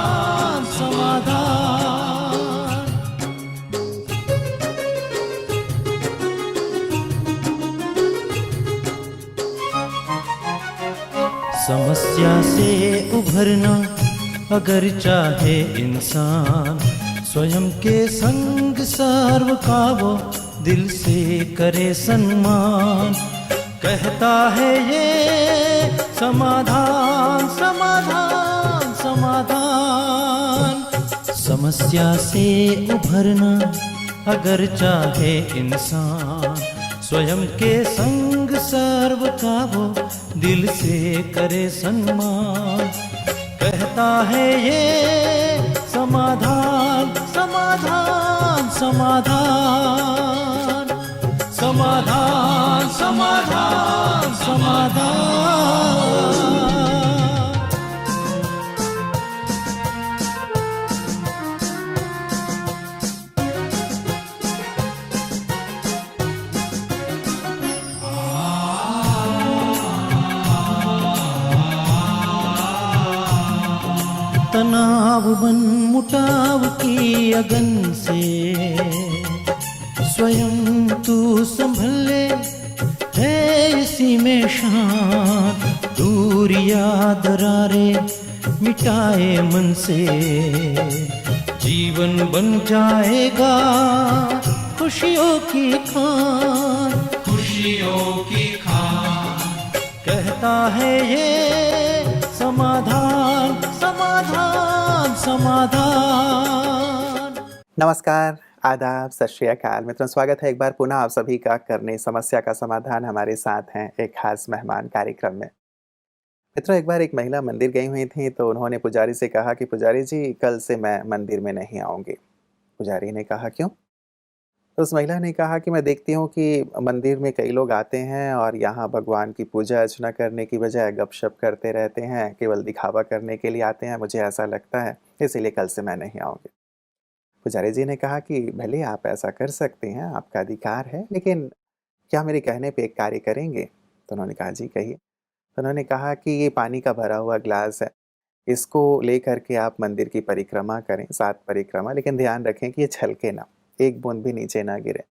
समाधान समाधान। समस्या से उभरना अगर चाहे इंसान, स्वयं के संग सर्व का वो दिल से करे सम्मान। कहता है ये समाधान समाधान समाधान। समस्या से उभरना अगर चाहे इंसान, स्वयं के संग सर्व का वो दिल से करे सम्मान। कहता है ये समाधान समाधान समाधान। समाधान समाधान समाधान। तनाव बन मुटाव की अगन से स्वयं तू संभल ले, है इसी में शान। दूरिया दरारे मिटाए मन से, जीवन बन जाएगा खुशियों की खान खुशियों की खान। कहता है ये समाधान समाधान समाधान। नमस्कार, आदाब, सत श्री अकाल मित्रों, स्वागत है एक बार पुनः आप सभी का करने समस्या का समाधान। हमारे साथ हैं एक खास मेहमान कार्यक्रम में। मित्रों, एक बार एक महिला मंदिर गई हुई थी तो उन्होंने पुजारी से कहा कि पुजारी जी, कल से मैं मंदिर में नहीं आऊँगी। पुजारी ने कहा क्यों? तो उस महिला ने कहा कि मैं देखती हूँ कि मंदिर में कई लोग आते हैं और यहाँ भगवान की पूजा अर्चना करने की बजाय गपशप करते रहते हैं, केवल दिखावा करने के लिए आते हैं। मुझे ऐसा लगता है, इसीलिए कल से मैं नहीं आऊँगी। पुजारी जी ने कहा कि भले आप ऐसा कर सकते हैं, आपका अधिकार है, लेकिन क्या मेरे कहने पे एक कार्य करेंगे? तो उन्होंने कहा जी कहिए। तो उन्होंने कहा कि ये पानी का भरा हुआ ग्लास है, इसको लेकर के आप मंदिर की परिक्रमा करें, 7 परिक्रमा, लेकिन ध्यान रखें कि ये छलके ना, एक बूंद भी नीचे ना गिरे।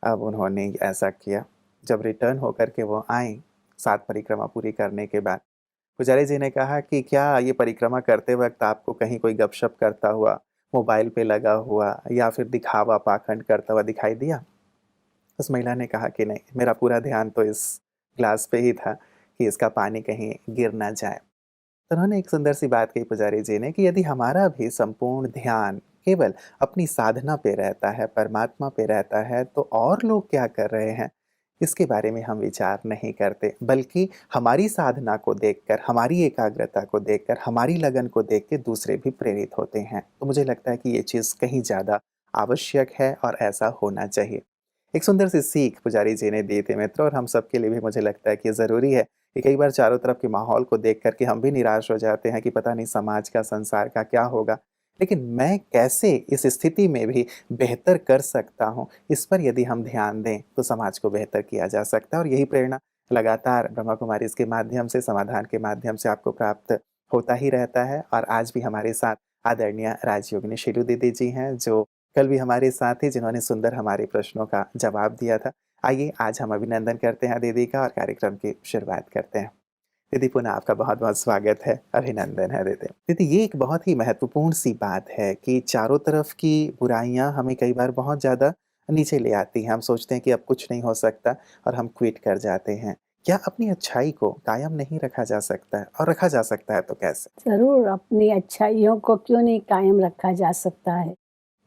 अब उन्होंने ऐसा किया। जब रिटर्न होकर के वो आए 7 परिक्रमा पूरी करने के बाद, पुजारी जी ने कहा कि क्या ये परिक्रमा करते वक्त आपको कहीं कोई गपशप करता हुआ, मोबाइल पे लगा हुआ या फिर दिखावा पाखंड करता हुआ दिखाई दिया? उस महिला ने कहा कि नहीं, मेरा पूरा ध्यान तो इस ग्लास पे ही था कि इसका पानी कहीं गिर ना जाए। तो उन्होंने एक सुंदर सी बात कही पुजारी जी ने कि यदि हमारा भी संपूर्ण ध्यान केवल अपनी साधना पे रहता है, परमात्मा पे रहता है, तो और लोग क्या कर रहे हैं इसके बारे में हम विचार नहीं करते, बल्कि हमारी साधना को देखकर, हमारी एकाग्रता को देखकर, हमारी लगन को देख के दूसरे भी प्रेरित होते हैं। तो मुझे लगता है कि ये चीज़ कहीं ज़्यादा आवश्यक है और ऐसा होना चाहिए। एक सुंदर सी सीख पुजारी जी ने दी थी मित्रों, और हम सबके लिए भी मुझे लगता है कि ये ज़रूरी है कि कई बार चारों तरफ के माहौल को देख कर के हम भी निराश हो जाते हैं कि पता नहीं समाज का, संसार का क्या होगा, लेकिन मैं कैसे इस स्थिति में भी बेहतर कर सकता हूँ, इस पर यदि हम ध्यान दें तो समाज को बेहतर किया जा सकता है। और यही प्रेरणा लगातार ब्रह्मा कुमारी के माध्यम से, समाधान के माध्यम से आपको प्राप्त होता ही रहता है। और आज भी हमारे साथ आदरणीय राजयोगिनी शीलू दीदी जी हैं, जो कल भी हमारे साथ थे, जिन्होंने सुंदर हमारे प्रश्नों का जवाब दिया था। आइए आज हम अभिनंदन करते हैं दीदी का और कार्यक्रम की शुरुआत करते हैं। दीदी, पुनः आपका बहुत बहुत स्वागत है, अभिनंदन है दीदी। दीदी, ये एक बहुत ही महत्वपूर्ण सी बात है कि चारों तरफ की बुराइयां हमें कई बार बहुत ज़्यादा नीचे ले आती हैं। हम सोचते हैं कि अब कुछ नहीं हो सकता और हम क्विट कर जाते हैं। क्या अपनी अच्छाई को कायम नहीं रखा जा सकता है, और रखा जा सकता है तो कैसे? ज़रूर, अपनी अच्छाइयों को क्यों नहीं कायम रखा जा सकता है।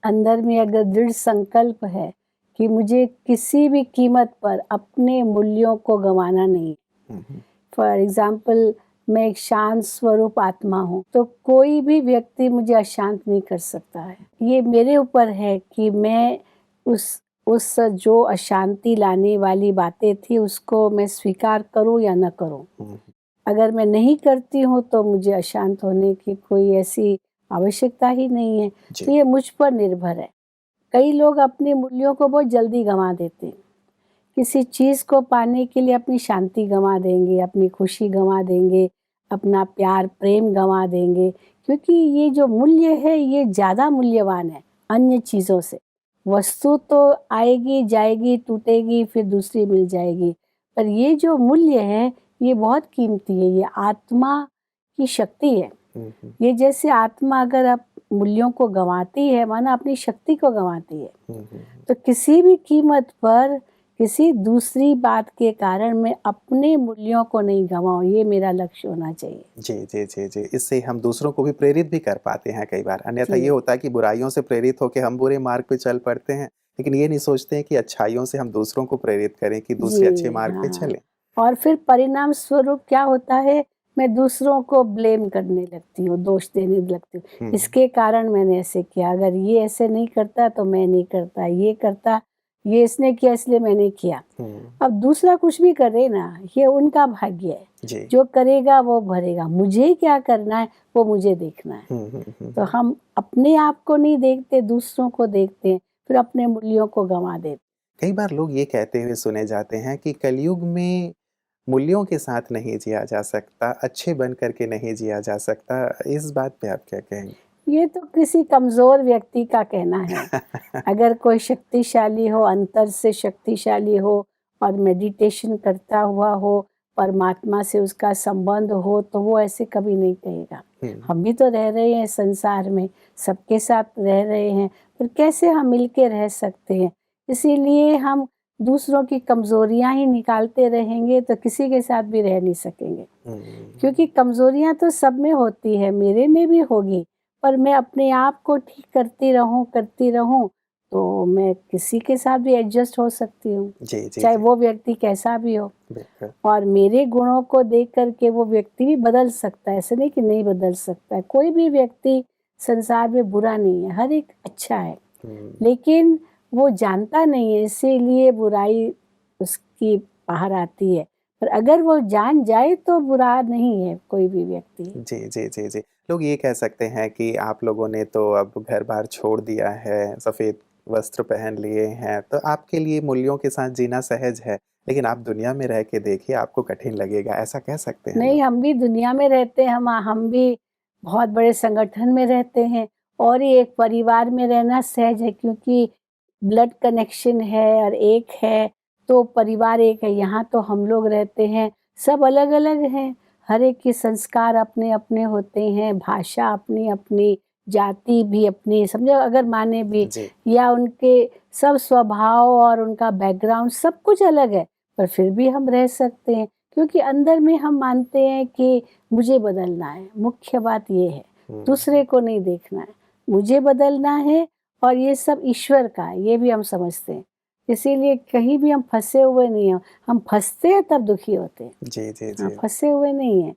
अंदर में अगर दृढ़ संकल्प है कि मुझे किसी भी कीमत पर अपने मूल्यों को गंवाना नहीं। फॉर एग्जाम्पल, मैं एक शांत स्वरूप आत्मा हूँ, तो कोई भी व्यक्ति मुझे अशांत नहीं कर सकता है। ये मेरे ऊपर है कि मैं उस जो अशांति लाने वाली बातें थी उसको मैं स्वीकार करूँ या न करूँ। अगर मैं नहीं करती हूँ तो मुझे अशांत होने की कोई ऐसी आवश्यकता ही नहीं है। तो ये मुझ पर निर्भर है। कई लोग अपने मूल्यों को बहुत जल्दी गंवा देते हैं। किसी चीज़ को पाने के लिए अपनी शांति गंवा देंगे, अपनी खुशी गंवा देंगे, अपना प्यार प्रेम गंवा देंगे, क्योंकि ये जो मूल्य है ये ज़्यादा मूल्यवान है अन्य चीज़ों से। वस्तु तो आएगी जाएगी टूटेगी फिर दूसरी मिल जाएगी, पर ये जो मूल्य है ये बहुत कीमती है। ये आत्मा की शक्ति है। ये जैसे आत्मा अगर आप मूल्यों को गंवाती है माना अपनी शक्ति को गंवाती है, तो किसी भी कीमत पर किसी दूसरी बात के कारण मैं अपने मूल्यों को नहीं गंवाऊं, ये मेरा लक्ष्य होना चाहिए। जी जी जी जी, इससे हम दूसरों को भी प्रेरित भी कर पाते हैं कई बार। अन्यथा जी। ये होता है कि बुराइयों से प्रेरित होकर हम बुरे मार्ग पे चल पड़ते हैं, लेकिन ये नहीं सोचते हैं कि अच्छाइयों से हम दूसरों को प्रेरित करें कि दूसरे अच्छे जी मार्ग पे हाँ। चलें। और फिर परिणाम स्वरूप क्या होता है, मैं दूसरों को ब्लेम करने लगती हूँ, दोष देने लगती हूँ। इसके कारण मैंने ऐसे किया, अगर ये ऐसे नहीं करता तो मैं नहीं करता, ये करता, ये इसने किया इसलिए मैंने किया। अब दूसरा कुछ भी करे ना, ये उनका भाग्य है, जी। जो करेगा वो भरेगा, मुझे क्या करना है वो मुझे देखना है। तो हम अपने आप को नहीं देखते, दूसरों को देखते हैं, फिर अपने मूल्यों को गंवा देते। कई बार लोग ये कहते हुए सुने जाते हैं कि कलयुग में मूल्यों के साथ नहीं जिया जा सकता, अच्छे बन करके नहीं जिया जा सकता। इस बात पे आप क्या कहेंगे? ये तो किसी कमज़ोर व्यक्ति का कहना है। अगर कोई शक्तिशाली हो, अंतर से शक्तिशाली हो और मेडिटेशन करता हुआ हो, परमात्मा से उसका संबंध हो, तो वो ऐसे कभी नहीं कहेगा। हम भी तो रह रहे हैं संसार में, सबके साथ रह रहे हैं, पर कैसे हम मिल के रह सकते हैं? इसीलिए हम दूसरों की कमज़ोरियाँ ही निकालते रहेंगे तो किसी के साथ भी रह नहीं सकेंगे। क्योंकि कमज़ोरियाँ तो सब में होती है, मेरे में भी होगी, पर मैं अपने आप को ठीक करती रहूं तो मैं किसी के साथ भी एडजस्ट हो सकती हूँ, जी जी चाहे जी, वो व्यक्ति कैसा भी हो। बिल्कुल। और मेरे गुणों को देख करके वो व्यक्ति भी बदल सकता है, ऐसे नहीं कि नहीं बदल सकता है। कोई भी व्यक्ति संसार में बुरा नहीं है, हर एक अच्छा है, लेकिन वो जानता नहीं है, इसीलिए बुराई उसकी बाहर आती है। पर अगर वो जान जाए तो बुरा नहीं है कोई भी व्यक्ति। जी जी जी जी, लोग ये कह सकते हैं कि आप लोगों ने तो अब घर-बार छोड़ दिया है, सफ़ेद वस्त्र पहन लिए हैं, तो आपके लिए मूल्यों के साथ जीना सहज है, लेकिन आप दुनिया में रह के देखिए आपको कठिन लगेगा, ऐसा कह सकते हैं लोग? नहीं, हम भी दुनिया में रहते हैं, हम भी बहुत बड़े संगठन में रहते हैं और ये एक परिवार में रहना सहज है, क्योंकि ब्लड कनेक्शन है और एक है, तो परिवार एक है। यहाँ तो हम लोग रहते हैं, सब अलग-अलग हैं, हर एक के संस्कार अपने-अपने होते हैं, भाषा अपनी-अपनी, जाति भी अपनी, समझो अगर माने भी, जी। या उनके सब स्वभाव और उनका बैकग्राउंड सब कुछ अलग है, पर फिर भी हम रह सकते हैं। क्योंकि अंदर में हम मानते हैं कि मुझे बदलना है, मुख्य बात ये है, दूसरे को नहीं देखना है, मुझे बदलना है और ये सब ईश्वर का है, ये भी हम समझते हैं। इसीलिए कहीं भी हम फँसे हुए नहीं हैं, हम फँसते हैं तब दुखी होते हैं, जी जी हाँ, जी। फँसे हुए नहीं हैं।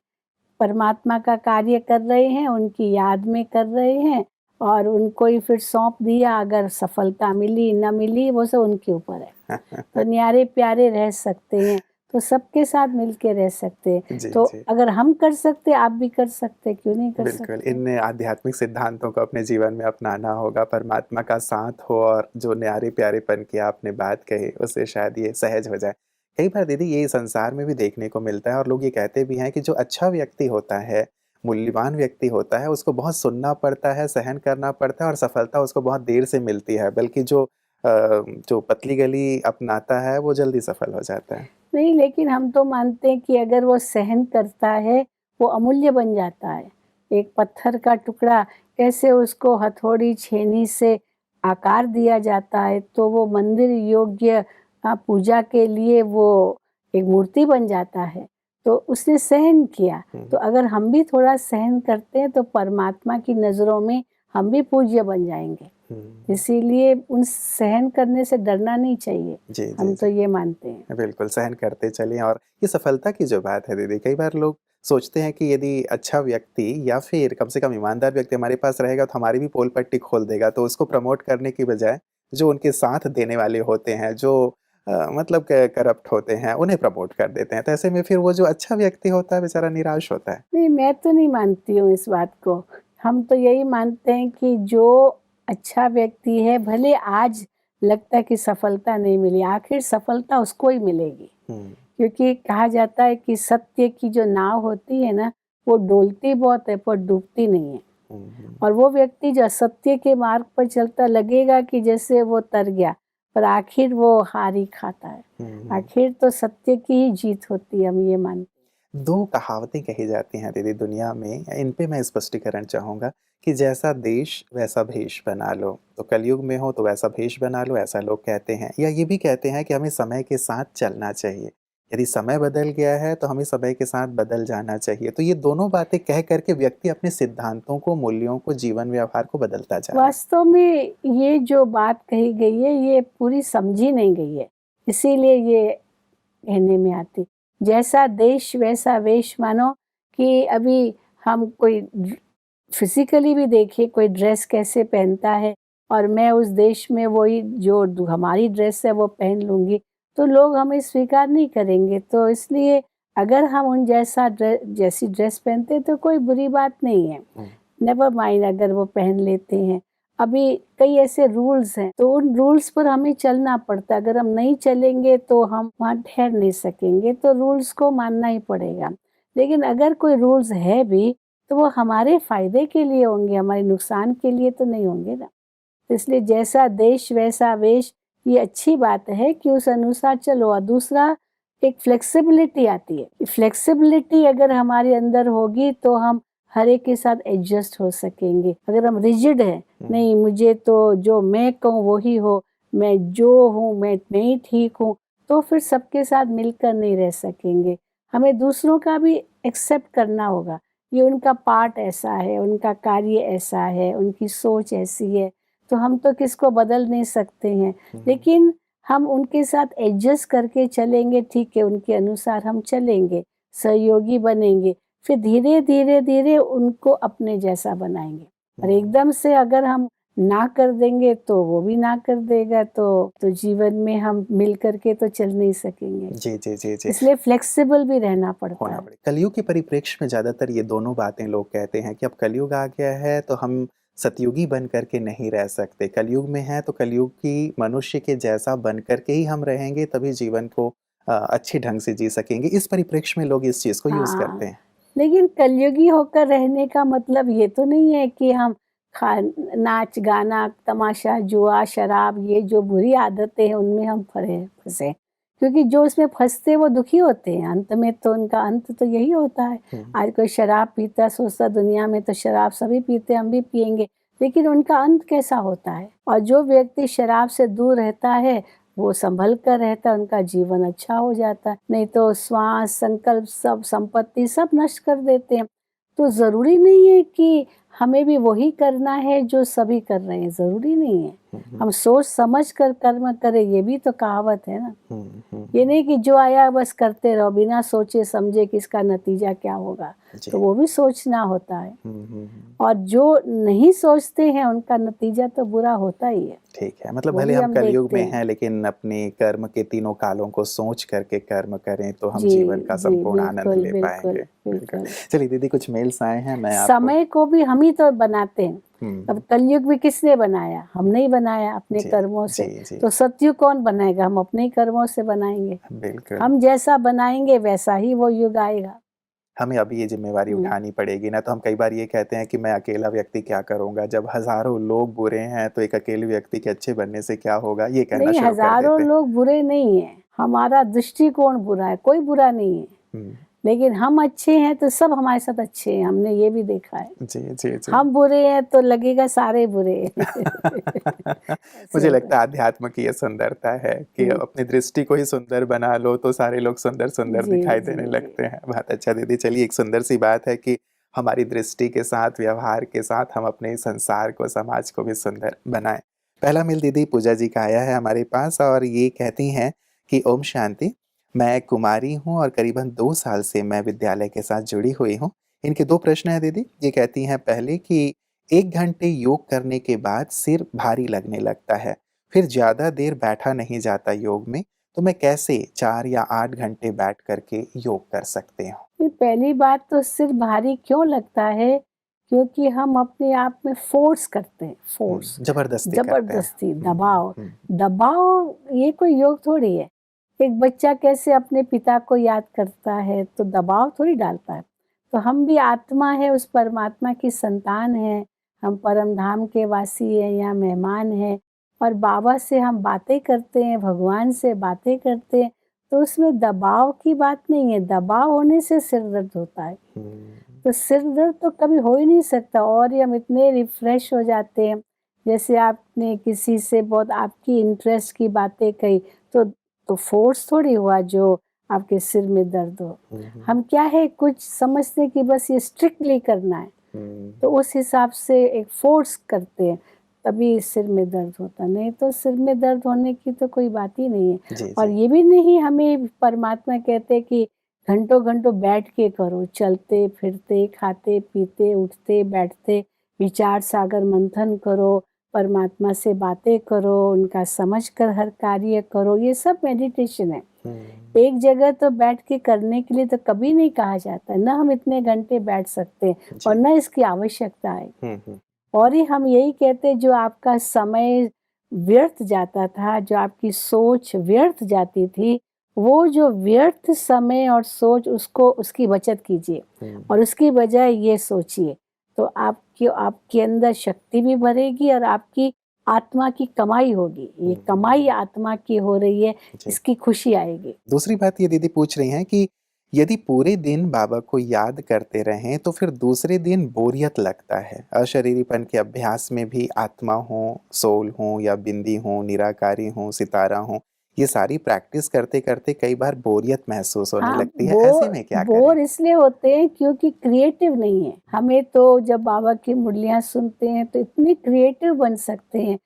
परमात्मा का कार्य कर रहे हैं, उनकी याद में कर रहे हैं और उनको ही फिर सौंप दिया, अगर सफलता मिली, ना मिली, वो सब उनके ऊपर है। तो न्यारे-प्यारे रह सकते हैं, तो सबके साथ मिल के रह सकते हैं। जी, तो जी। अगर हम कर सकते, आप भी कर सकते, क्यों नहीं कर बिल्कुल, सकते? इन आध्यात्मिक सिद्धांतों को अपने जीवन में अपनाना होगा, परमात्मा का साथ हो और जो न्यारे-प्यारेपन की आपने बात कही, उससे शायद ये सहज हो जाए। कई बार दीदी ये संसार में भी देखने को मिलता है और लोग ये कहते भी हैं कि जो अच्छा व्यक्ति होता है, मूल्यवान व्यक्ति होता है, उसको बहुत सुनना पड़ता है, सहन करना पड़ता है और सफलता उसको बहुत देर से मिलती है, बल्कि जो पतली गली अपनाता है, वो जल्दी सफल हो जाता है। नहीं, लेकिन हम तो मानते हैं कि अगर वो सहन करता है, वो अमूल्य बन जाता है। एक पत्थर का टुकड़ा कैसे उसको हथौड़ी, छेनी से आकार दिया जाता है, तो वो मंदिर योग्य पूजा के लिए वो एक मूर्ति बन जाता है। तो उसने सहन किया, तो अगर हम भी थोड़ा सहन करते हैं, तो परमात्मा की नज़रों में हम भी पूज्य बन जाएँगे। इसीलिए उन सहन करने से डरना नहीं चाहिए, जी, जी, हम तो जी। ये मानते हैं। बिल्कुल, सहन करते चलें और ये सफलता की जो बात है दीदी, कई बार लोग सोचते हैं कि यदि अच्छा व्यक्ति या फिर कम से कम ईमानदार व्यक्ति हमारे पास रहेगा तो हमारी भी पोल पट्टी खोल देगा, तो उसको प्रमोट करने की बजाय जो उनके साथ देने वाले होते हैं, जो मतलब क करप्ट होते हैं, उन्हें प्रमोट कर देते हैं। तो ऐसे में फिर वो जो अच्छा व्यक्ति होता है बेचारा निराश होता है। नहीं, मैं तो नहीं मानती हूँ इस बात को। हम तो यही मानते हैं कि जो अच्छा व्यक्ति है, भले आज लगता है कि सफलता नहीं मिली, आखिर सफलता उसको ही मिलेगी। क्योंकि कहा जाता है कि सत्य की जो नाव होती है ना, वो डोलती बहुत है पर डूबती नहीं है। और वो व्यक्ति जो असत्य के मार्ग पर चलता, लगेगा कि जैसे वो तर गया, पर आखिर वो हार ही खाता है। आखिर तो सत्य की ही जीत होती है, हम ये मानते हैं। दो कहावतें कही जाती हैं दीदी दुनिया में, इन पे मैं स्पष्टीकरण चाहूँगा कि जैसा देश वैसा भेष बना लो। तो कलयुग में हो तो वैसा भेष बना लो, ऐसा लोग कहते हैं। या ये भी कहते हैं कि हमें समय के साथ चलना चाहिए। यदि समय बदल गया है तो हमें समय के साथ बदल जाना चाहिए। तो ये दोनों बातें कह करके व्यक्ति अपने सिद्धांतों को, मूल्यों को, जीवन व्यवहार को बदलता जा रहा है। वास्तव में ये जो बात कही गई है, ये पूरी समझी नहीं गई है, इसीलिए ये कहने में आती। जैसा देश वैसा वेश, मानो कि अभी हम कोई फिजिकली भी देखें, कोई ड्रेस कैसे पहनता है और मैं उस देश में वही जो हमारी ड्रेस है वो पहन लूँगी, तो लोग हमें स्वीकार नहीं करेंगे। तो इसलिए अगर हम उन जैसी ड्रेस पहनते हैं तो कोई बुरी बात नहीं है, नेवर माइंड अगर वो पहन लेते हैं। अभी कई ऐसे रूल्स हैं, तो उन रूल्स पर हमें चलना पड़ता है। अगर हम नहीं चलेंगे तो हम वहाँ ठहर नहीं सकेंगे, तो रूल्स को मानना ही पड़ेगा। लेकिन अगर कोई रूल्स है भी तो वो हमारे फायदे के लिए होंगे, हमारे नुकसान के लिए तो नहीं होंगे ना। तो इसलिए जैसा देश वैसा वेश, ये अच्छी बात है कि उस अनुसार चलो। और दूसरा, एक फ्लेक्सिबिलिटी आती है। फ्लेक्सिबिलिटी अगर हमारे अंदर होगी तो हम हर एक के साथ एडजस्ट हो सकेंगे। अगर हम रिजिड है, नहीं मुझे तो जो मैं कहूँ वही हो, मैं जो हूँ मैं नहीं ठीक हूँ, तो फिर सबके साथ मिलकर नहीं रह सकेंगे। हमें दूसरों का भी एक्सेप्ट करना होगा। ये उनका पार्ट ऐसा है, उनका कार्य ऐसा है, उनकी सोच ऐसी है, तो हम तो किसको बदल नहीं सकते हैं। लेकिन हम उनके साथ एडजस्ट करके चलेंगे, ठीक है, उनके अनुसार हम चलेंगे, सहयोगी बनेंगे, फिर धीरे धीरे धीरे उनको अपने जैसा बनाएंगे। और एकदम से अगर हम ना कर देंगे तो वो भी ना कर देगा, तो जीवन में हम मिल करके तो चल नहीं सकेंगे। जी जी जी जी। इसलिए फ्लेक्सिबल भी रहना पड़ता है। कलयुग के परिप्रेक्ष्य में ज़्यादातर ये दोनों बातें लोग कहते हैं कि अब कलयुग आ गया है तो हम सतयुगी बन करके नहीं रह सकते। कलयुग में है तो कलयुग की मनुष्य के जैसा बन करके ही हम रहेंगे, तभी जीवन को अच्छे ढंग से जी सकेंगे। इस परिप्रेक्ष्य में लोग इस चीज़ को यूज़ करते हैं। लेकिन कलयुगी होकर रहने का मतलब ये तो नहीं है कि हम नाच गाना तमाशा जुआ शराब, ये जो बुरी आदतें हैं उनमें हम फंसे, क्योंकि जो उसमें फंसते वो दुखी होते हैं। अंत में तो उनका अंत तो यही होता है। आज कोई शराब पीता, सोचता दुनिया में तो शराब सभी पीते, हम भी पिएंगे, लेकिन उनका अंत कैसा होता है। और जो व्यक्ति शराब से दूर रहता है वो संभल कर रहता है, उनका जीवन अच्छा हो जाता है। नहीं तो श्वास, संकल्प, सब संपत्ति सब नष्ट कर देते हैं। तो ज़रूरी नहीं है कि हमें भी वही करना है जो सभी कर रहे हैं, ज़रूरी नहीं है। हम सोच समझ कर कर्म करें, ये भी तो कहावत है ना। ये नहीं कि जो आया बस करते रहो बिना सोचे समझे कि इसका नतीजा क्या होगा, तो वो भी सोचना होता है। और जो नहीं सोचते हैं उनका नतीजा तो बुरा होता ही है। ठीक है, मतलब भले हम कलयुग में हैं लेकिन अपने कर्म के तीनों कालों को सोच करके कर्म करें तो हम जीवन का संपूर्ण आनंद ले पाएंगे। चलिए दीदी, कुछ मेल्स आए हैं, मैं समय को भी हम ही तो बनाते हैं। अब कलयुग भी किसने बनाया? हमने ही बनाया अपने कर्मों से। तो सतयुग कौन बनाएगा? हम अपने कर्मों से बनाएंगे। बिल्कुल, हम जैसा बनाएंगे वैसा ही वो युग आएगा। हमें अभी ये जिम्मेवारी उठानी पड़ेगी ना। तो हम कई बार ये कहते हैं कि मैं अकेला व्यक्ति क्या करूंगा, जब हजारों लोग बुरे हैं तो एक अकेले व्यक्ति के अच्छे बनने से क्या होगा, ये कहना शुरू कर देते हैं। हजारों लोग बुरे नहीं है, हमारा दृष्टिकोण बुरा है, कोई बुरा नहीं है। लेकिन हम अच्छे हैं तो सब हमारे साथ अच्छे हैं, हमने ये भी देखा है। जी जी जी। हम बुरे हैं तो लगेगा सारे बुरे। मुझे लगता है अध्यात्म की ये सुंदरता है कि अपनी दृष्टि को ही सुंदर बना लो तो सारे लोग सुंदर सुंदर दिखाई देने लगते हैं। बहुत अच्छा दीदी। चलिए, एक सुंदर सी बात है कि हमारी दृष्टि के साथ, व्यवहार के साथ हम अपने संसार को, समाज को भी सुंदर बनाएं। पहला मेल दीदी पूजा जी का आया है हमारे पास और ये कहती हैं कि ओम शांति, मैं कुमारी हूँ और करीबन 2 साल से मैं विद्यालय के साथ जुड़ी हुई हूँ। इनके 2 प्रश्न हैं दीदी। ये कहती हैं पहले कि 1 घंटे योग करने के बाद सिर भारी लगने लगता है, फिर ज़्यादा देर बैठा नहीं जाता योग में, तो मैं कैसे 4 या 8 घंटे बैठ करके योग कर सकते हूँ? पहली बात तो सिर भारी क्यों लगता है? क्योंकि हम अपने आप में फोर्स करते हैं, फोर्स, जबरदस्ती, दबाव। ये कोई योग थोड़ी है। एक बच्चा कैसे अपने पिता को याद करता है तो दबाव थोड़ी डालता है। तो हम भी आत्मा है, उस परमात्मा की संतान है, हम परम धाम के वासी हैं, यहाँ मेहमान हैं और बाबा से हम बातें करते हैं, भगवान से बातें करते हैं, तो उसमें दबाव की बात नहीं है। दबाव होने से सिर दर्द होता है, तो सिर दर्द तो कभी हो ही नहीं सकता। और ये हम इतने रिफ्रेश हो जाते हैं, जैसे आपने किसी से बहुत आपकी इंटरेस्ट की बातें कही, तो फोर्स थोड़ी हुआ जो आपके सिर में दर्द हो। हम क्या है, कुछ समझते कि बस ये स्ट्रिक्टली करना है, तो उस हिसाब से एक फोर्स करते हैं, तभी सिर में दर्द होता। नहीं तो सिर में दर्द होने की तो कोई बात ही नहीं है। जी, और जी। ये भी नहीं हमें परमात्मा कहते कि घंटों घंटों बैठ के करो, चलते फिरते खाते पीते उठते बैठते विचार सागर मंथन करो, परमात्मा से बातें करो, उनका समझ कर हर कार्य करो, ये सब मेडिटेशन है। एक जगह तो बैठ के करने के लिए तो कभी नहीं कहा जाता, न हम इतने घंटे बैठ सकते हैं और जी। न इसकी आवश्यकता है। और ही हम यही कहते जो आपका समय व्यर्थ जाता था, जो आपकी सोच व्यर्थ जाती थी, वो जो व्यर्थ समय और सोच उसको उसकी बचत कीजिए और उसकी बजाय ये सोचिए, तो आपके अंदर शक्ति भी बढ़ेगी और आपकी आत्मा की कमाई होगी। ये कमाई आत्मा की हो रही है, जी। इसकी खुशी आएगी। दूसरी बात ये दीदी पूछ रही हैं कि यदि पूरे दिन बाबा को याद करते रहें तो फिर दूसरे दिन बोरियत लगता है। अशरीरीपन के अभ्यास में भी आत्मा हो, सोल हो या बिंदी हो, निराकारी हो, सितारा हो, ये सारी प्रैक्टिस करते करते कई बार बोरियत महसूस होने हाँ, लगती है। ऐसे में क्या करें? बोर इसलिए होते हैं क्योंकि क्रिएटिव नहीं है। हमें तो जब बाबा की मुरलियाँ सुनते हैं तो इतने क्रिएटिव बन सकते हैं,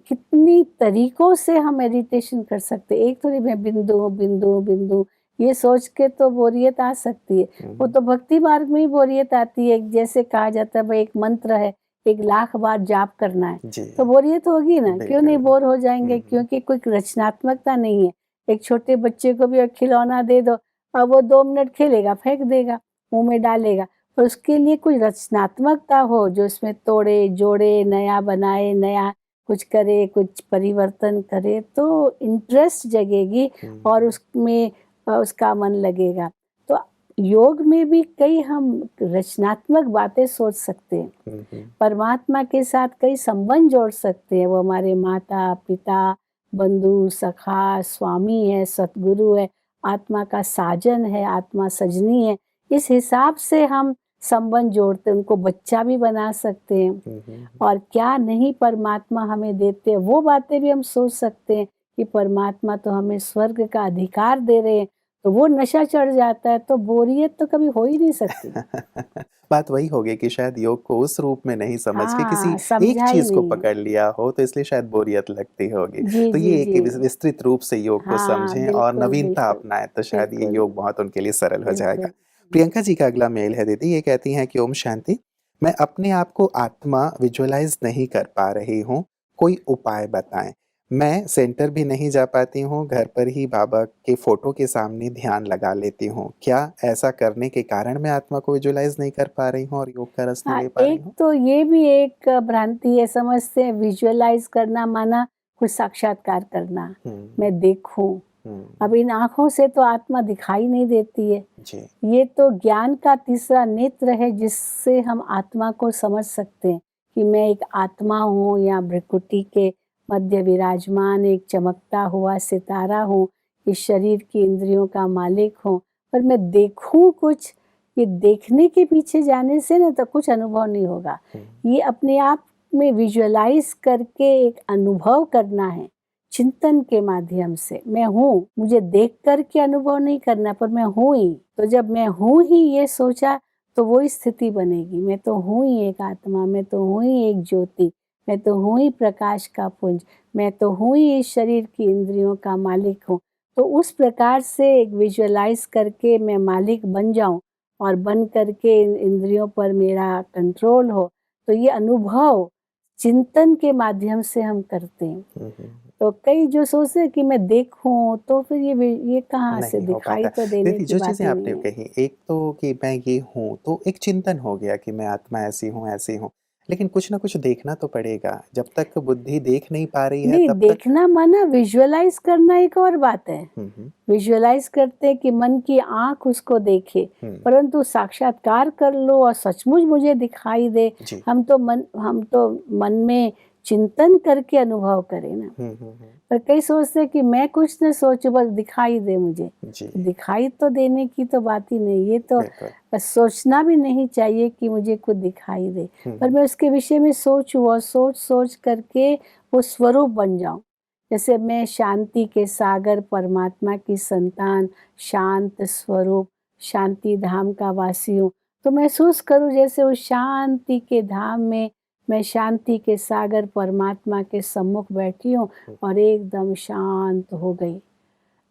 कितनी तरीकों से हम मेडिटेशन कर सकते हैं। एक थोड़ी मैं बिंदु बिंदु बिंदु ये सोच के तो बोरियत आ सकती है। वो तो भक्ति मार्ग में ही बोरियत आती है। जैसे कहा जाता है भाई एक मंत्र है, 1,00,000 बार जाप करना है, जी, तो बोरियत होगी ना, क्यों नहीं बिल्कुल। बोर हो जाएंगे? क्योंकि कोई रचनात्मकता नहीं है। एक छोटे बच्चे को भी खिलौना दे दो, अब वो 2 मिनट खेलेगा, फेंक देगा, मुँह में डालेगा। पर उसके लिए कोई रचनात्मकता हो, जो उसमें तोड़े, जोड़े, नया बनाए, नया कुछ करे, कुछ परिवर्तन करे, तो इंटरेस्ट जगेगी और उसमें उसका मन लगेगा। तो योग में भी कई हम रचनात्मक बातें सोच सकते हैं। परमात्मा के साथ कई संबंध जोड़ सकते हैं। वो हमारे माता, पिता, बंधु, सखा, स्वामी है, सतगुरु है, आत्मा का साजन है, आत्मा सजनी है। इस हिसाब से हम संबंध जोड़ते हैं, उनको बच्चा भी बना सकते हैं। और क्या नहीं परमात्मा हमें देते हैं, वो बातें भी हम सोच सकते हैं कि परमात्मा तो हमें स्वर्ग का अधिकार दे रहे हैं, तो वो नशा चढ़ जाता है, तो बोरियत तो कभी हो ही नहीं सकती। बात वही हो गई कि शायद योग को उस रूप में नहीं समझ के किसी हाँ, एक समझा ही चीज को नहीं। पकड़ लिया हो, तो इसलिए शायद बोरियत लगती होगी। जी, तो जी, ये एक जी। विस्तृत रूप से योग को हाँ, समझें और बिल्कुल, नवीनता बिल्कुल, अपनाएं तो शायद ये बिल्कुल, योग बहुत उनके लिए सरल हो जाएगा। बिल्कुल। प्रियंका जी का अगला मेल है दीदी, ये कहती हैं कि ओम शांति, मैं अपने आप को आत्मा विजुअलाइज नहीं कर पा रही हूँ, कोई उपाय बताएं। मैं सेंटर भी नहीं जा पाती हूँ, घर पर ही बाबा के फोटो के सामने ध्यान लगा लेती हूँ। क्या ऐसा करने के कारण मैं आत्मा को विजुअलाइज नहीं कर पा रही हूँ और योग का रस नहीं हाँ, ले पा रही एक हूँ? तो ये भी एक भ्रांति है, समझते हैं विजुअलाइज करना माना कुछ साक्षात्कार करना, मैं देखूं। अब इन आँखों से तो आत्मा दिखाई नहीं देती है। जी। ये तो ज्ञान का तीसरा नेत्र है जिससे हम आत्मा को समझ सकते हैं कि मैं एक आत्मा हूँ या भृकुटी के मध्य विराजमान एक चमकता हुआ सितारा हूँ, इस शरीर की इंद्रियों का मालिक हूँ। पर मैं देखूं कुछ, ये देखने के पीछे जाने से ना तो कुछ अनुभव नहीं होगा। ये अपने आप में विजुअलाइज करके एक अनुभव करना है, चिंतन के माध्यम से। मैं हूँ, मुझे देख कर के अनुभव नहीं करना, पर मैं हूँ ही। तो जब मैं हूँ ही ये सोचा तो वो स्थिति बनेगी। मैं तो हूँ ही एक आत्मा, मैं तो हूँ ही एक ज्योति, मैं तो हूँ ही प्रकाश का पुंज, मैं तो हूँ ही इस शरीर की इंद्रियों का मालिक हूँ। तो उस प्रकार से एक विजुअलाइज करके मैं मालिक बन जाऊं और बन करके इन इंद्रियों पर मेरा कंट्रोल हो, तो ये अनुभव चिंतन के माध्यम से हम करते हैं। तो कई जो सोचते हैं कि मैं देखूं, तो फिर ये कहाँ से नहीं हो दिखाई पाता। तो देने दीदी की जो बात चीज़ें ही आपने नहीं है। कही, एक तो कि मैं ये हूँ, तो एक चिंतन हो गया कि मैं आत्मा ऐसी हूँ, ऐसी हूँ। लेकिन कुछ ना कुछ देखना तो पड़ेगा, जब तक बुद्धि देख नहीं पा रही है नहीं, तब तक। देखना माना विजुअलाइज करना एक और बात है। हम्म, विजुअलाइज करते हैं कि मन की आंख उसको देखे, हम्म, परंतु साक्षात्कार कर लो और सचमुच मुझे दिखाई दे। जी। हम तो मन में चिंतन करके अनुभव करें ना। पर कई सोचते हैं कि मैं कुछ न सोचूं, बस दिखाई दे मुझे। जी, तो दिखाई तो देने की तो बात ही नहीं, ये तो बिल्कुल। सोचना भी नहीं चाहिए कि मुझे कुछ दिखाई दे। पर मैं उसके विषय में सोचूं और सोच सोच करके वो स्वरूप बन जाऊं। जैसे मैं शांति के सागर परमात्मा की संतान, शांत स्वरूप, शांति धाम का वासी हूँ, तो महसूस करूँ जैसे उस शांति के धाम में मैं शांति के सागर परमात्मा के सम्मुख बैठी हूँ और एकदम शांत हो गई।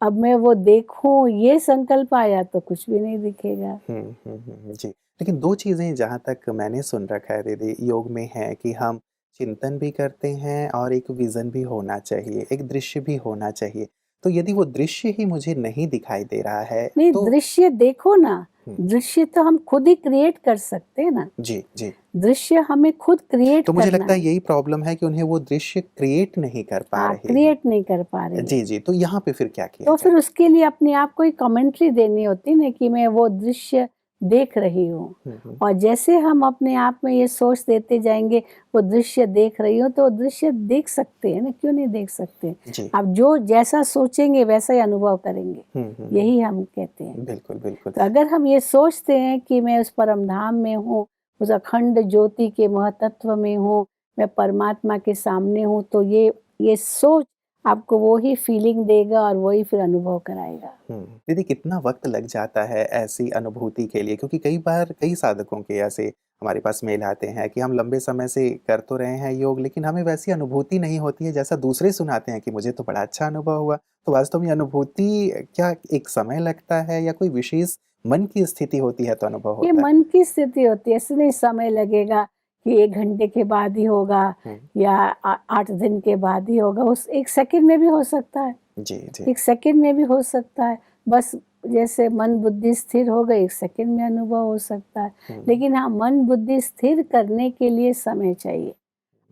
अब मैं वो देखूं, ये संकल्प आया तो कुछ भी नहीं दिखेगा। जी। लेकिन 2 चीज़ें जहाँ तक मैंने सुन रखा है दीदी, योग में है कि हम चिंतन भी करते हैं और एक विज़न भी होना चाहिए, एक दृश्य भी होना चाहिए। तो यदि वो दृश्य ही मुझे नहीं दिखाई दे रहा है नहीं, तो। दृश्य देखो ना, हुँ, दृश्य तो हम खुद ही क्रिएट कर सकते हैं ना। जी, जी। दृश्य हमें खुद क्रिएट तो मुझे करना लगता है है। यही प्रॉब्लम है कि उन्हें वो दृश्य क्रिएट नहीं कर पा हाँ, रहे हैं। क्रिएट नहीं कर पा रहे हैं। जी, जी। तो यहाँ पे फिर क्या किया तो जाए? फिर उसके लिए अपने आप को एक कमेंट्री देनी होती ना कि मैं वो दृश्य देख रही हूँ। हुँ, हुँ। और जैसे हम अपने आप में ये सोच देते जाएंगे वो दृश्य देख रही हूँ, तो वो दृश्य देख सकते हैं ना, क्यों नहीं देख सकते। जी। आप जो जैसा सोचेंगे वैसा ही अनुभव करेंगे, हुँ। यही हम कहते हैं। बिल्कुल, बिल्कुल। तो अगर हम ये सोचते हैं कि मैं उस परम धाम में हूँ, उस अखंड ज्योति के महतत्व में हूँ, मैं परमात्मा के सामने हूँ, तो ये सोच आपको वो ही फीलिंग देगा और वही फिर अनुभव कराएगा। दीदी कितना वक़्त लग जाता है ऐसी अनुभूति के लिए? क्योंकि कई बार कई साधकों के ऐसे हमारे पास मेल आते हैं कि हम लंबे समय से कर तो रहे हैं योग, लेकिन हमें वैसी अनुभूति नहीं होती है जैसा दूसरे सुनाते हैं कि मुझे तो बड़ा अच्छा अनुभव हुआ। तो वास्तव में अनुभूति क्या एक समय लगता है या कोई विशेष मन की स्थिति होती है तो अनुभव ये होता है? मन की स्थिति होती है, ऐसे नहीं समय लगेगा कि 1 घंटे के बाद ही होगा हुँ। या 8 दिन के बाद ही होगा, उस 1 सेकंड में भी हो सकता है। जी, जी। 1 सेकंड में भी हो सकता है। बस जैसे मन बुद्धि स्थिर हो गई, 1 सेकंड में अनुभव हो सकता है। हुँ। लेकिन हाँ, मन बुद्धि स्थिर करने के लिए समय चाहिए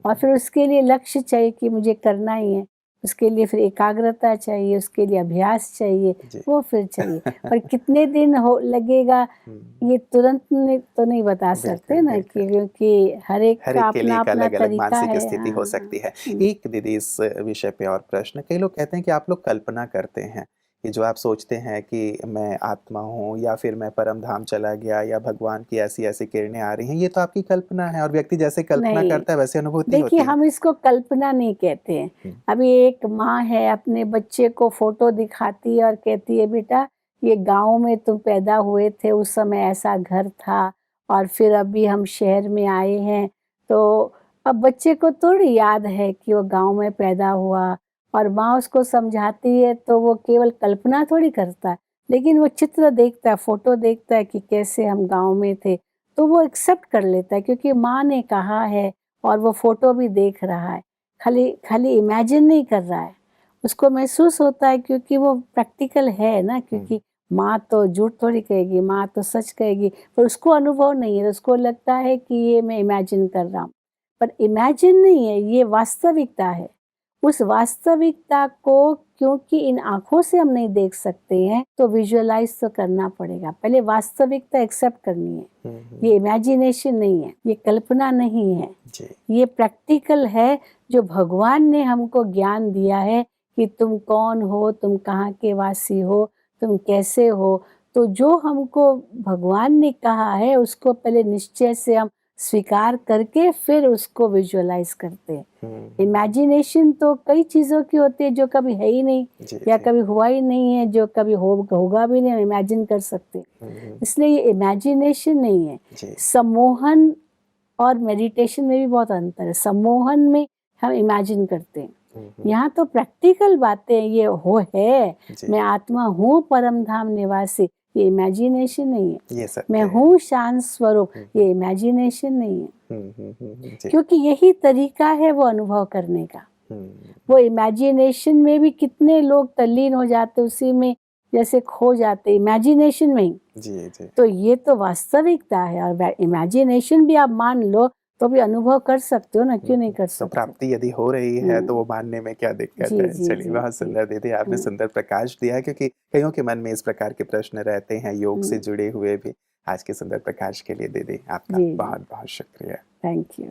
और फिर उसके लिए लक्ष्य चाहिए कि मुझे करना ही है। उसके लिए फिर एकाग्रता चाहिए, उसके लिए अभ्यास चाहिए, जी। वो फिर चाहिए। पर कितने दिन हो लगेगा, हुँ। ये तुरंत ने तो नहीं बता सकते बिल्कुल, ना, बिल्कुल। कि क्योंकि हर एक हर का एक के लिए एक अपना-अपना अलग-अलग तरीका मानसिक है। स्थिति हो हाँ, सकती है। हुँ। एक दीदी इस विषय पे और प्रश्न, कई लोग कहते हैं कि आप लोग कल्पना करते हैं, कि जो आप सोचते हैं कि मैं आत्मा हूँ या फिर मैं परम धाम चला गया या भगवान की ऐसी-ऐसी किरणें आ रही हैं, ये तो आपकी कल्पना है और व्यक्ति जैसे कल्पना नहीं, करता है वैसे अनुभूति देखिए होती है। हम इसको कल्पना नहीं कहते हैं। हुँ, अभी एक माँ है, अपने बच्चे को फ़ोटो दिखाती है और कहती है, बेटा ये गाँव में तुम पैदा हुए थे, उस समय ऐसा घर था और फिर अभी हम शहर में आए हैं। तो अब बच्चे को थोड़ी याद है कि वो गाँव में पैदा हुआ, और माँ उसको समझाती है तो वो केवल कल्पना थोड़ी करता है, लेकिन वो चित्र देखता है, फ़ोटो देखता है कि कैसे हम गाँव में थे, तो वो एक्सेप्ट कर लेता है क्योंकि माँ ने कहा है और वो फ़ोटो भी देख रहा है। खाली खाली इमेजिन नहीं कर रहा है, उसको महसूस होता है क्योंकि वो प्रैक्टिकल है ना, हुँ, क्योंकि माँ तो झूठ थोड़ी कहेगी, माँ तो सच कहेगी, पर उसको अनुभव नहीं है, उसको लगता है कि ये मैं इमेजिन कर रहा हूँ। पर इमेजिन नहीं है, ये वास्तविकता है। उस वास्तविकता को क्योंकि इन आँखों से हम नहीं देख सकते हैं, तो विजुअलाइज़ तो करना पड़ेगा। पहले वास्तविकता एक्सेप्ट करनी है। हुँ। ये इमेजिनेशन नहीं है, ये कल्पना नहीं है, जी। ये प्रैक्टिकल है जो भगवान ने हमको ज्ञान दिया है कि तुम कौन हो, तुम कहाँ के वासी हो, तुम कैसे हो। तो जो हमको भगवान ने कहा है उसको पहले निश्चय से हम स्वीकार करके फिर उसको विजुअलाइज़ करते हैं। हुँ। इमेजिनेशन तो कई चीज़ों की होती है जो कभी है ही नहीं जी, या जी। कभी हुआ ही नहीं है, जो कभी होगा भी नहीं, हम इमेजिन कर सकते हैं। हुँ। इसलिए ये इमेजिनेशन नहीं है। जी। सम्मोहन और मेडिटेशन में भी बहुत अंतर है। सम्मोहन में हम इमेजिन करते हैं, हुँ। यहाँ तो प्रैक्टिकल बातें ये हो है। जी, मैं आत्मा हूँ परम धाम निवासी, ये इमेजिनेशन नहीं है। ये मैं सत्य है। हूँ शांत स्वरूप, हुँ, ये इमेजिनेशन नहीं है। जी। क्योंकि यही तरीका है वो अनुभव करने का। हुँ। वो इमेजिनेशन में भी कितने लोग तल्लीन हो जाते, उसी में जैसे खो जाते इमेजिनेशन में ही। जी, जी। तो ये तो वास्तविकता है, और इमेजिनेशन भी आप मान लो तो भी अनुभव कर सकते हो ना, क्यों नहीं कर तो सकते? प्राप्ति यदि हो रही है तो वो मानने में क्या दिक्कत जी, है। जी, चलिए जी, बहुत जी। सुंदर दीदी, आपने सुंदर प्रकाश दिया है, क्योंकि कईयों के मन में इस प्रकार के प्रश्न रहते हैं योग से जुड़े हुए भी। आज के सुंदर प्रकाश के लिए दीदी आपका जी, जी। बहुत बहुत शुक्रिया। Thank you.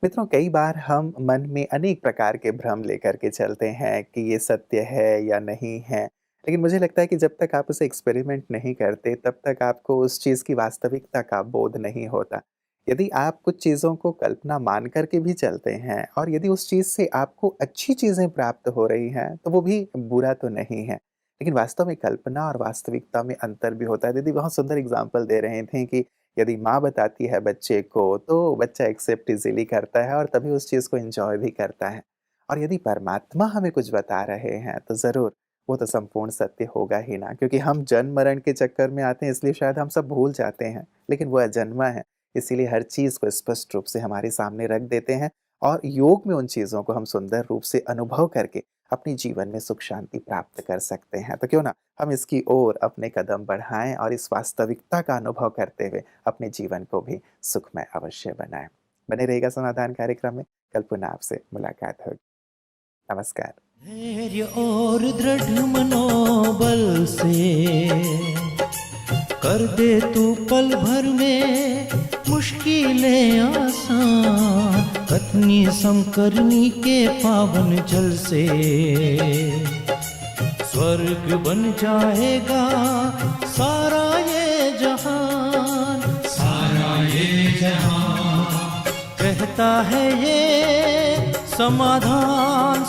मित्रों, कई बार हम मन में अनेक प्रकार के भ्रम लेकर के चलते हैं कि ये सत्य है या नहीं है। लेकिन मुझे लगता है कि जब तक आप उसे एक्सपेरिमेंट नहीं करते, तब तक आपको उस चीज़ की वास्तविकता का बोध नहीं होता। यदि आप कुछ चीज़ों को कल्पना मान कर के भी चलते हैं और यदि उस चीज़ से आपको अच्छी चीज़ें प्राप्त हो रही हैं, तो वो भी बुरा तो नहीं है। लेकिन वास्तव में कल्पना और वास्तविकता में अंतर भी होता है। दीदी बहुत सुंदर एग्ज़ाम्पल दे रहे थे कि यदि माँ बताती है बच्चे को, तो बच्चा एक्सेप्ट ईज़िली करता है और तभी उस चीज़ को एन्जॉय भी करता है। और यदि परमात्मा हमें कुछ बता रहे हैं, तो ज़रूर वो तो संपूर्ण सत्य होगा ही ना, क्योंकि हम जन्म-मरण के चक्कर में आते हैं, इसलिए शायद हम सब भूल जाते हैं, लेकिन वो अजन्मा है, इसीलिए हर चीज़ को स्पष्ट रूप से हमारे सामने रख देते हैं और योग में उन चीज़ों को हम सुंदर रूप से अनुभव करके अपने जीवन में सुख शांति प्राप्त कर सकते हैं। तो क्यों ना हम इसकी ओर अपने कदम बढ़ाएँ और इस वास्तविकता का अनुभव करते हुए अपने जीवन को भी सुखमय अवश्य बनाएँ। बने रहिएगा समाधान कार्यक्रम में, कल पुनः आपसे मुलाकात होगी। नमस्कार। धैर्य और दृढ़ मनोबल से कर दे तू पल भर में मुश्किलें आसान, कतनी समकरनी के पावन जल से स्वर्ग बन जाएगा सारा ये जहान, सारा ये जहान। कहता है ये समाधान